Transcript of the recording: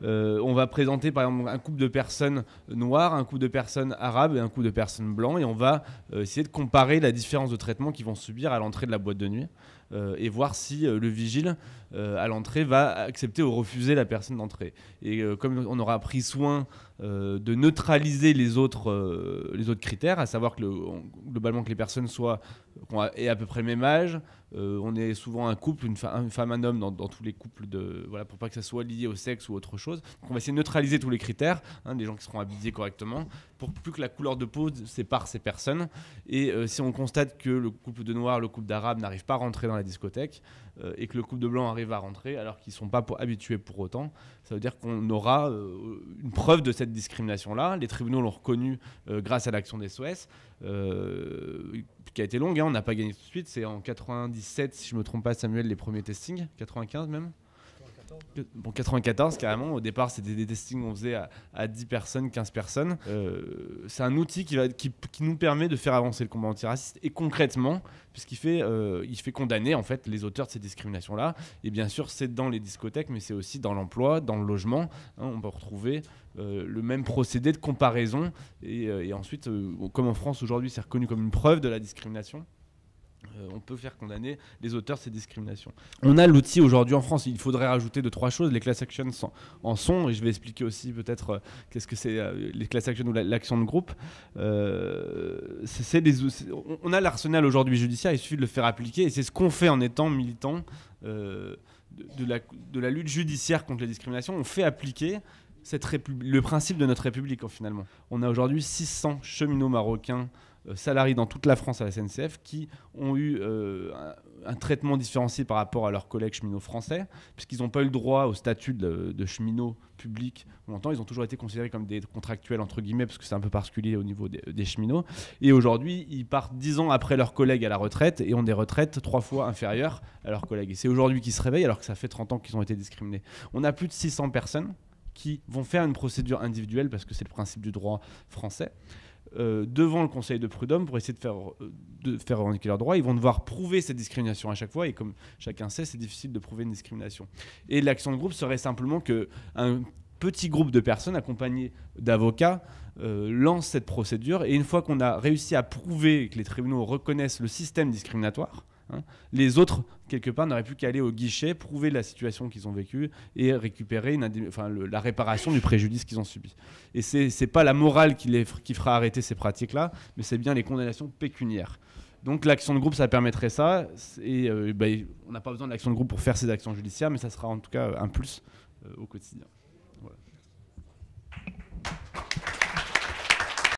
On va présenter par exemple un couple de personnes noires, un couple de personnes arabes et un couple de personnes blancs, et on va essayer de comparer la différence de traitement qu'ils vont subir à l'entrée de la boîte de nuit. Et voir si le vigile à l'entrée va accepter ou refuser la personne d'entrée. Et comme on aura pris soin de neutraliser les autres critères, à savoir que globalement que les personnes aient à peu près le même âge, on est souvent un couple, une femme, un homme dans tous les couples, voilà, pour pas que ça soit lié au sexe ou autre chose. Donc on va essayer de neutraliser tous les critères, des gens qui seront habillés correctement, pour plus que la couleur de peau sépare ces personnes. Et si on constate que le couple de noirs, le couple d'arabes n'arrive pas à rentrer dans la discothèque, et que le couple de blancs arrive à rentrer alors qu'ils ne sont pas habitués pour autant, ça veut dire qu'on aura une preuve de cette discrimination-là. Les tribunaux l'ont reconnu grâce à l'action des SOS, qui a été longue, on n'a pas gagné tout de suite. C'est en 97, si je ne me trompe pas, Samuel, les premiers testings, 95 même. Bon, 94 carrément, au départ c'était des testings qu'on faisait à 10 personnes, 15 personnes. C'est un outil qui nous permet de faire avancer le combat antiraciste, et concrètement, puisqu'il fait condamner en fait les auteurs de ces discriminations-là. Et bien sûr c'est dans les discothèques, mais c'est aussi dans l'emploi, dans le logement, on peut retrouver le même procédé de comparaison, et ensuite, comme en France aujourd'hui c'est reconnu comme une preuve de la discrimination, on peut faire condamner les auteurs de ces discriminations. On a l'outil aujourd'hui en France. Il faudrait rajouter 2-3 choses. Les class actions en sont, et je vais expliquer aussi peut-être qu'est-ce que c'est les class actions ou l'action de groupe. On a l'arsenal aujourd'hui judiciaire, il suffit de le faire appliquer, et c'est ce qu'on fait en étant militant de la lutte judiciaire contre les discriminations. On fait appliquer le principe de notre République, finalement. On a aujourd'hui 600 cheminots marocains salariés dans toute la France à la SNCF qui ont eu un traitement différencié par rapport à leurs collègues cheminots français, puisqu'ils n'ont pas eu le droit au statut de cheminot public longtemps. Ils ont toujours été considérés comme des contractuels entre guillemets, parce que c'est un peu particulier au niveau des cheminots. Et aujourd'hui, ils partent 10 ans après leurs collègues à la retraite et ont des retraites 3 fois inférieures à leurs collègues. Et c'est aujourd'hui qu'ils se réveillent, alors que ça fait 30 ans qu'ils ont été discriminés. On a plus de 600 personnes qui vont faire une procédure individuelle, parce que c'est le principe du droit français, devant le Conseil de prud'homme pour essayer de faire revendiquer leurs droits. Ils vont devoir prouver cette discrimination à chaque fois, et comme chacun sait, c'est difficile de prouver une discrimination. Et l'action de groupe serait simplement qu'un petit groupe de personnes accompagnés d'avocats lance cette procédure, et une fois qu'on a réussi à prouver que les tribunaux reconnaissent le système discriminatoire, les autres, quelque part, n'auraient plus qu'à aller au guichet, prouver la situation qu'ils ont vécue et récupérer la réparation du préjudice qu'ils ont subi. Et c'est pas la morale qui fera arrêter ces pratiques-là, mais c'est bien les condamnations pécuniaires. Donc l'action de groupe, ça permettrait ça. Et on n'a pas besoin de l'action de groupe pour faire ces actions judiciaires, mais ça sera en tout cas un plus au quotidien.